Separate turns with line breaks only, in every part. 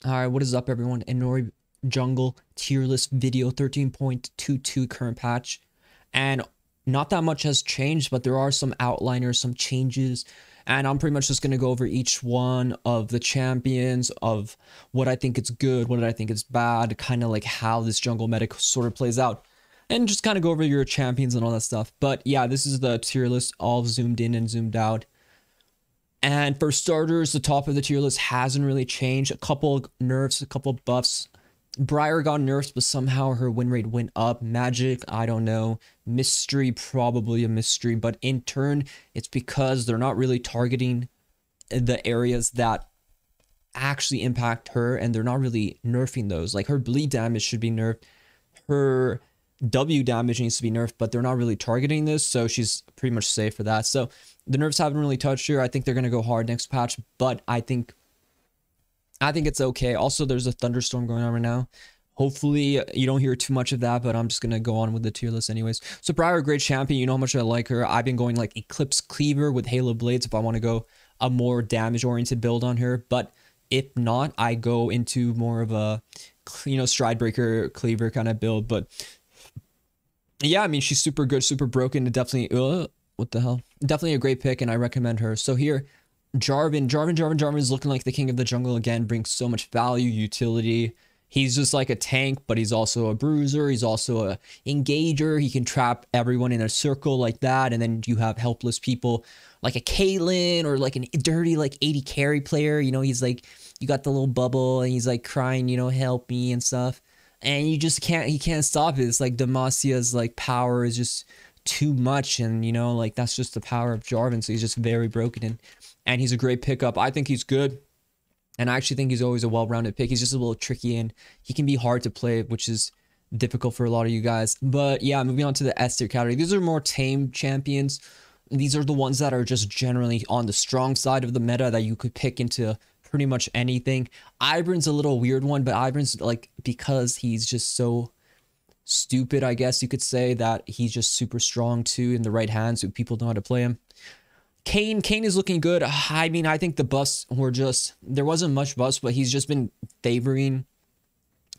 Alright, what is up everyone? Inori jungle tier list video 13.22 current patch. And not that much has changed, but there are some outliners, some changes. And I'm pretty much just going to go over each one of the champions, of what I think is good, what I think is bad, kind of like how this jungle meta sort of plays out. And just kind of go over your champions and all that stuff. But yeah, this is the tier list all zoomed in and zoomed out. And for starters, the top of the tier list hasn't really changed. A couple nerfs, a couple buffs. Briar got nerfed, but somehow her win rate went up. Magic, I don't know. Mystery, probably a mystery. But in turn, it's because they're not really targeting the areas that actually impact her, and they're not really nerfing those. Like her bleed damage should be nerfed. Her W damage needs to be nerfed, but they're not really targeting this, so she's pretty much safe for that. So the nerfs haven't really touched her. I think they're gonna go hard next patch, but I think it's okay. Also, there's a thunderstorm going on right now. Hopefully you don't hear too much of that, but I'm just gonna go on with the tier list anyways. So Briar, great champion. You know how much I like her. I've been going like Eclipse Cleaver with Halo Blades if I want to go a more damage oriented build on her, but if not, I go into more of a, you know, Stride Breaker Cleaver kind of build. But yeah, I mean, she's super good, super broken. Definitely, what the hell? Definitely a great pick, and I recommend her. So here, Jarvan is looking like the king of the jungle again, brings so much value, utility. He's just like a tank, but he's also a bruiser. He's also a engager. He can trap everyone in a circle like that. And then you have helpless people like a Caitlyn or like a dirty like 80 carry player. You know, he's like, you got the little bubble and he's like crying, you know, help me and stuff. And you just can't, he can't stop it. It's like Demasia's like power is just too much, and you know, like that's just the power of Jarvan. So he's just very broken, and he's a great pickup. I think he's good, and I actually think he's always a well-rounded pick. He's just a little tricky and he can be hard to play, which is difficult for a lot of you guys. But yeah, moving on to the S tier category. These are more tame champions. These are the ones that are just generally on the strong side of the meta that you could pick into pretty much anything. Ibern's a little weird one, but Ibern's like, because he's just so stupid, I guess you could say, that he's just super strong too in the right hands, so people know how to play him. Kane is looking good. I mean, I think the buffs were just, there wasn't much buffs, but he's just been favoring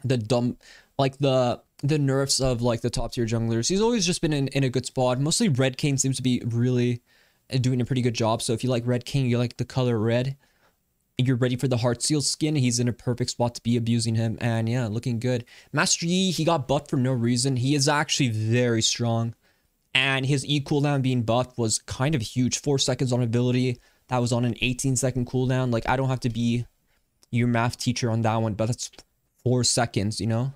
the dumb, like the nerfs of like the top tier junglers. He's always just been in a good spot. Mostly Red Kane seems to be really doing a pretty good job. So if you like Red King, you like the color red, you're ready for the Heart Seal skin, he's in a perfect spot to be abusing him. And yeah, looking good. Master Yi, he got buffed for no reason. He is actually very strong, and his E cooldown being buffed was kind of huge. 4 seconds on ability. That was on an 18-second cooldown. Like, I don't have to be your math teacher on that one, but that's 4 seconds, you know?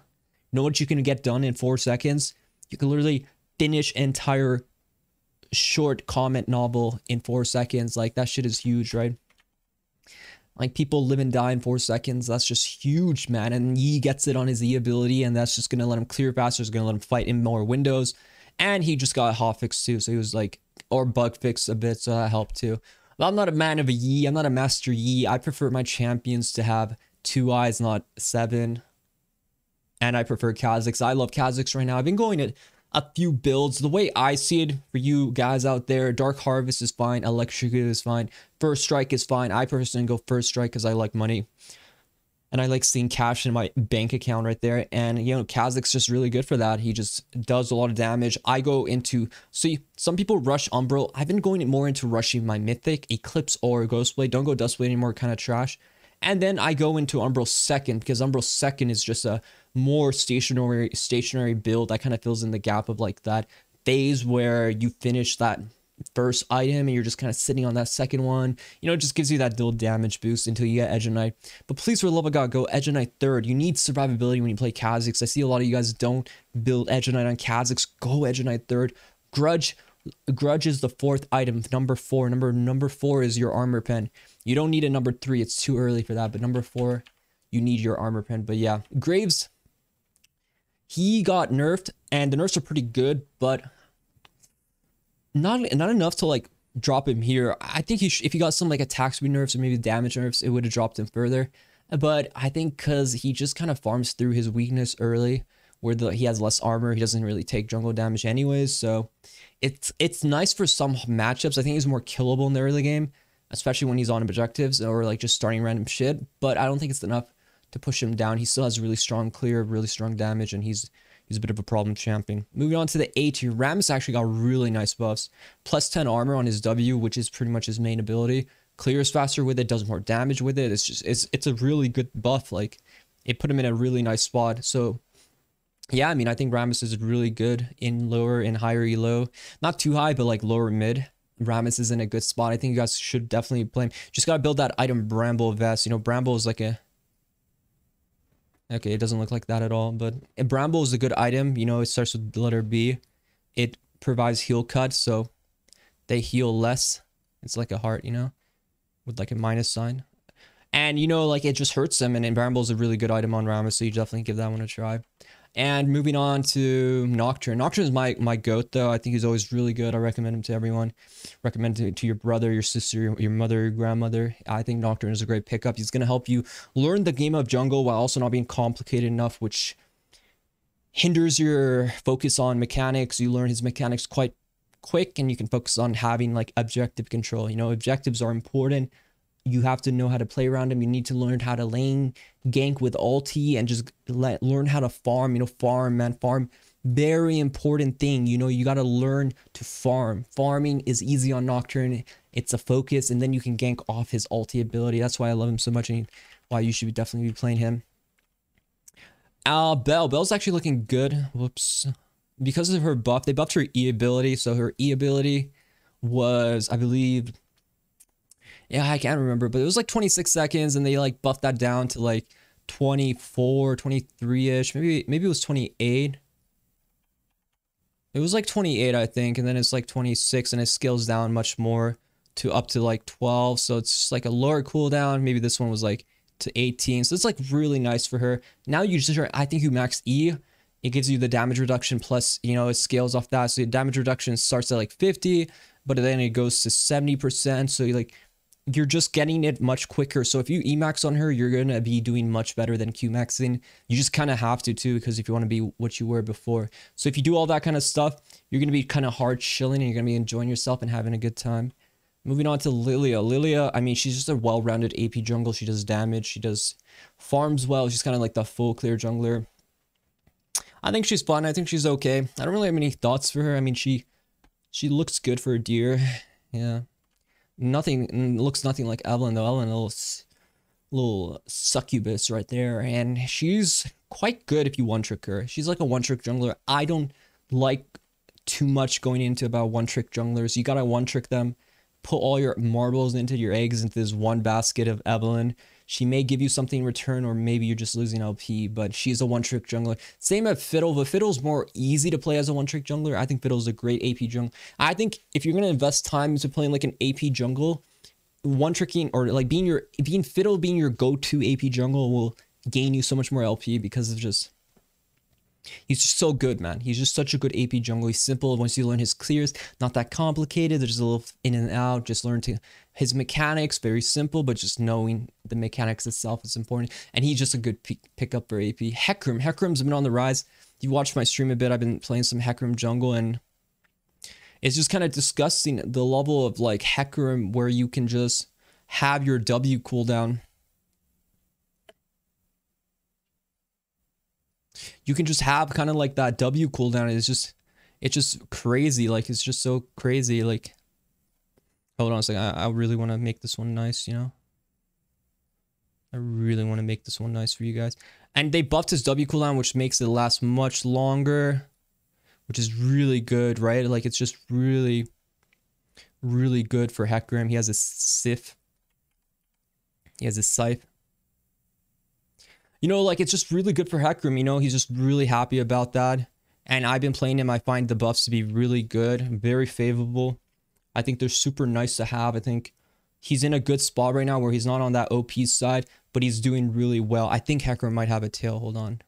Know what you can get done in 4 seconds? You can literally finish an entire short comment novel in 4 seconds. Like, that shit is huge, right? Like, people live and die in 4 seconds. That's just huge, man. And Yi gets it on his E ability, and that's just going to let him clear faster. It's going to let him fight in more windows. And he just got a hotfix too. So he was like, or bug fix a bit. So that helped too. But I'm not a man of a Yi. I'm not a master Yi. I prefer my champions to have 2 eyes, not 7. And I prefer Kha'Zix. I love Kha'Zix right now. I've been going at a few builds. The way I see it for you guys out there, Dark Harvest is fine. Electric is fine. First Strike is fine. I personally go First Strike because I like money. And I like seeing cash in my bank account right there. And, you know, Kha'Zix just really good for that. He just does a lot of damage. I go into... See, some people rush Umbral. I've been going more into rushing my Mythic, Eclipse, or Ghostblade. Don't go Dustblade anymore, kind of trash. And then I go into Umbral second, because Umbral second is just a more stationary build that kind of fills in the gap of like that phase where you finish that first item and you're just kind of sitting on that second one. You know, it just gives you that little damage boost until you get Edge of Night. But please, for the love of God, go Edge of Night third. You need survivability when you play Kha'Zix. I see a lot of you guys don't build Edge of Night on Kha'Zix. Go Edge of Night third. Grudge is the 4th item. Number 4. Number 4 is your armor pen. You don't need a number 3. It's too early for that. But number 4, you need your armor pen. But yeah, Graves, he got nerfed, and the nerfs are pretty good, but not enough to like drop him here. I think if he got some like attack speed nerfs or maybe damage nerfs, it would have dropped him further. But I think because he just kind of farms through his weakness early, where he has less armor, he doesn't really take jungle damage anyways. So it's nice for some matchups. I think he's more killable in the early game, especially when he's on objectives or like just starting random shit. But I don't think it's enough to push him down. He still has really strong clear, really strong damage, and he's a bit of a problem champion. Moving on to the A tier, Rammus actually got really nice buffs. Plus 10 armor on his W, which is pretty much his main ability. Clears faster with it, does more damage with it. It's a really good buff. Like, it put him in a really nice spot. So yeah, I mean, I think Rammus is really good in lower and higher elo. Not too high, but like lower mid. Rammus is in a good spot. I think you guys should definitely play him. Just gotta build that item Bramble vest. You know, Bramble is like a... Okay, it doesn't look like that at all, but Bramble is a good item. You know, it starts with the letter B. It provides heal cut, so they heal less. It's like a heart, you know, with like a minus sign. And, you know, like it just hurts them, and Bramble is a really good item on Rammus, so you definitely give that one a try. And moving on to Nocturne. Nocturne is my goat, though. I think he's always really good. I recommend him to everyone. Recommend it to your brother, your sister, your mother, your grandmother. I think Nocturne is a great pickup. He's going to help you learn the game of jungle while also not being complicated enough, which hinders your focus on mechanics. You learn his mechanics quite quick, and you can focus on having like objective control. You know, objectives are important. You have to know how to play around them. You need to learn how to lane gank with ulti and just learn how to farm. You know, farm, man, farm. Very important thing. You know, you got to learn to farm. Farming is easy on Nocturne. It's a focus, and then you can gank off his ulti ability. That's why I love him so much, and why you should definitely be playing him. Belle's actually looking good. Whoops. Because of her buff, they buffed her E ability. So her E ability was, I believe... Yeah, I can't remember, but it was like 26 seconds, and they like buffed that down to like 24, 23-ish. Maybe it was 28. It was like 28, I think, and then it's like 26, and it scales down much more to up to like 12. So it's just like a lower cooldown. Maybe this one was like to 18. So it's like really nice for her. Now you just, I think you max E. It gives you the damage reduction plus, you know, it scales off that. So the damage reduction starts at like 50, but then it goes to 70%. So you're just getting it much quicker. So if you Emax on her, you're going to be doing much better than Qmaxing. You just kind of have to too, because if you want to be what you were before. So if you do all that kind of stuff, you're going to be kind of hard chilling, and you're going to be enjoying yourself and having a good time. Moving on to Lilia. Lilia, I mean, she's just a well-rounded AP jungle. She does damage. She does farms well. She's kind of like the full clear jungler. I think she's fun. I think she's okay. I don't really have any thoughts for her. I mean, she looks good for a deer. Yeah. Looks nothing like Evelyn, though. Evelyn, a little succubus right there, and she's quite good if you one-trick her. She's like a one-trick jungler. I don't like too much going into about one-trick junglers. You gotta one-trick them, put all your marbles into your eggs into this one basket of Evelyn. She may give you something in return, or maybe you're just losing LP, but she's a one-trick jungler. Same at Fiddle, but Fiddle's more easy to play as a one-trick jungler. I think Fiddle's a great AP jungler. I think if you're going to invest time into playing like an AP jungle, one-tricking, or like Fiddle being your go-to AP jungle will gain you so much more LP, because of just... He's just so good, man. He's just such a good AP jungle. He's simple. Once you learn his clears, not that complicated. There's a little in and out. Just learn his mechanics. Very simple, but just knowing the mechanics itself is important. And he's just a good pickup for AP. Hecarim's been on the rise. You watched my stream a bit. I've been playing some Hecarim jungle, and it's just kind of disgusting the level of like Hecarim where you can just have your W cooldown. You can just have kind of like that W cooldown. It's just crazy. Like, it's just so crazy. Like, hold on a second. I really want to make this one nice, you know? I really want to make this one nice for you guys. And they buffed his W cooldown, which makes it last much longer, which is really good, right? Like, it's just really, really good for Hecarim. He has a Sif. He has a Scythe. You know, like, it's just really good for Hecarim, you know? He's just really happy about that. And I've been playing him. I find the buffs to be really good, very favorable. I think they're super nice to have. I think he's in a good spot right now where he's not on that OP side, but he's doing really well. I think Hecarim might have a tail. Hold on.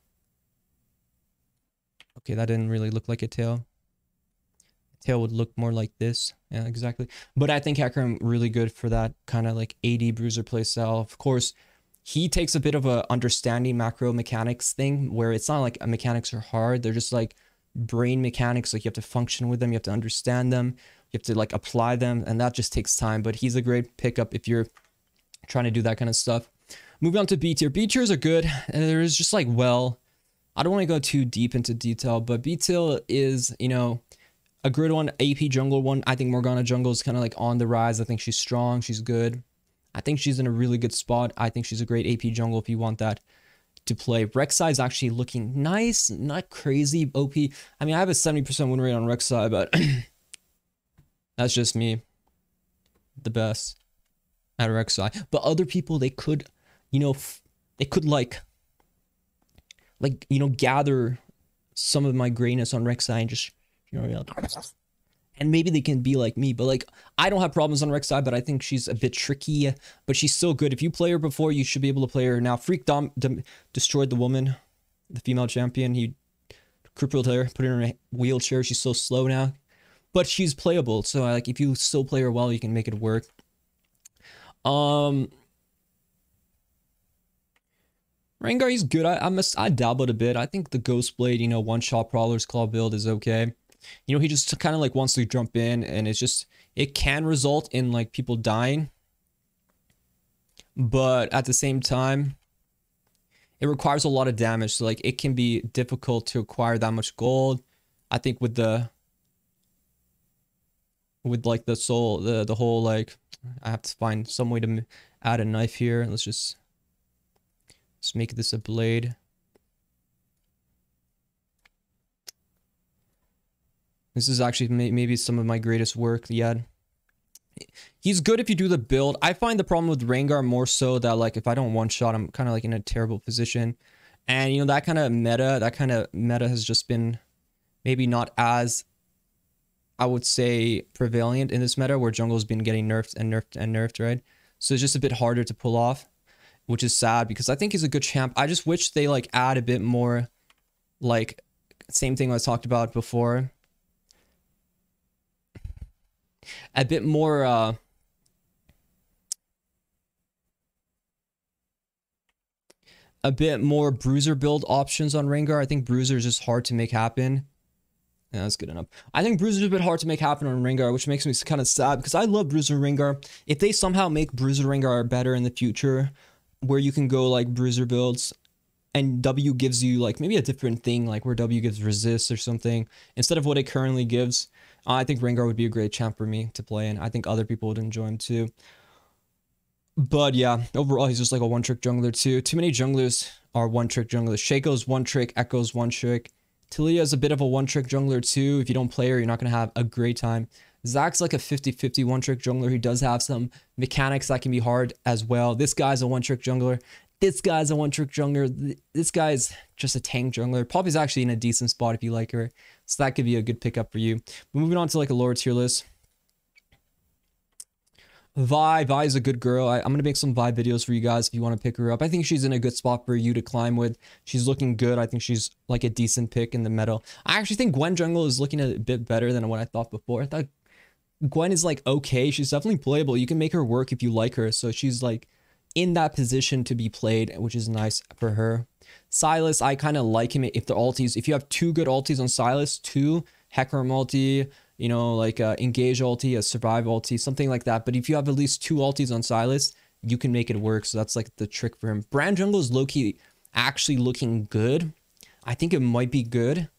Okay, that didn't really look like a tail. Tail would look more like this. Yeah, exactly. But I think Hecarim really good for that kind of like AD bruiser playstyle. Of course, he takes a bit of a understanding macro mechanics thing where it's not like mechanics are hard. They're just like brain mechanics. Like, you have to function with them. You have to understand them. You have to like apply them, and that just takes time. But he's a great pickup if you're trying to do that kind of stuff. Moving on to B tier. B tiers are good. And there's just like, well, I don't want to go too deep into detail, but B tier is, you know, a good one, AP jungle one. I think Morgana jungle is kind of like on the rise. I think she's strong. She's good. I think she's in a really good spot. I think she's a great AP jungle if you want that to play. Rek'Sai is actually looking nice, not crazy OP. I mean, I have a 70% win rate on Rek'Sai, but that's just me. The best at Rek'Sai. But other people, they could, you know, they could like, you know, gather some of my greatness on Rek'Sai and just, you know, and maybe they can be like me. But like, I don't have problems on Rek'Sai, but I think she's a bit tricky, but she's still good. If you play her before, you should be able to play her now. Freak destroyed the woman, the female champion. He crippled her, put her in a wheelchair. She's so slow now, but she's playable. So like, if you still play her well, you can make it work. Rengar, he's good. I dabbled a bit. I think the Ghost Blade, you know, one-shot Prowler's Claw build is okay. You know, he just kind of like wants to jump in, and it's just, it can result in like people dying. But at the same time, it requires a lot of damage. So like, it can be difficult to acquire that much gold. I think with like the soul, the whole, like, I have to find some way to add a knife here. Let's just make this a blade. This is actually maybe some of my greatest work yet. He's good if you do the build. I find the problem with Rengar more so that like, if I don't one-shot, I'm kind of like in a terrible position. And you know, that kind of meta has just been maybe not as, I would say, prevalent in this meta, where jungle's been getting nerfed and nerfed and nerfed, right? So it's just a bit harder to pull off, which is sad because I think he's a good champ. I just wish they like add a bit more, like, same thing I talked about before. A bit more bruiser build options on Rengar. I think bruiser is just hard to make happen. Yeah, that's good enough. I think bruiser is a bit hard to make happen on Rengar, which makes me kind of sad because I love bruiser Rengar. If they somehow make bruiser Rengar better in the future, where you can go like bruiser builds and W gives you like maybe a different thing, like where W gives resist or something instead of what it currently gives, I think Rengar would be a great champ for me to play, and I think other people would enjoy him too. But yeah, overall, he's just like a one-trick jungler too. Too many junglers are one-trick junglers. Shaco's one-trick, Echo's one-trick. Tilia is a bit of a one-trick jungler too. If you don't play her, you're not going to have a great time. Zack's like a 50-50 one-trick jungler. He does have some mechanics that can be hard as well. This guy's a one-trick jungler. This guy's a one-trick jungler. This guy's just a tank jungler. Poppy's actually in a decent spot if you like her. So that could be a good pickup for you. But moving on to like a lower tier list. Vi is a good girl. I'm going to make some Vi videos for you guys if you want to pick her up. I think she's in a good spot for you to climb with. She's looking good. I think she's like a decent pick in the meta. I actually think Gwen jungle is looking a bit better than what I thought before. I thought Gwen is like okay. She's definitely playable. You can make her work if you like her. So she's like in that position to be played, which is nice for her. Silas, I kind of like him if the ultis. If you have two good ultis on Silas, two Hecarim ulti, you know, like engage ulti, a survive ulti, something like that. But if you have at least two ultis on Silas, you can make it work. So that's like the trick for him. Brand jungle is low-key actually looking good. I think it might be good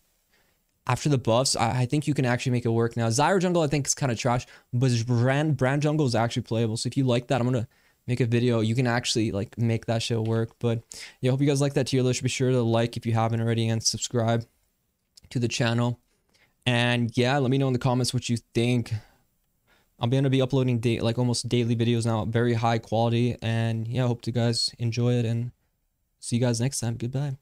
after the buffs. I think you can actually make it work now. Zyra jungle I think is kind of trash, but brand jungle is actually playable. So if you like that, I'm gonna make a video. You can actually like make that shit work. But yeah, hope you guys like that tier list. Be sure to like if you haven't already and subscribe to the channel. And yeah, let me know in the comments what you think. I'm going to be uploading like almost daily videos now, very high quality. And yeah, I hope you guys enjoy it and see you guys next time. Goodbye.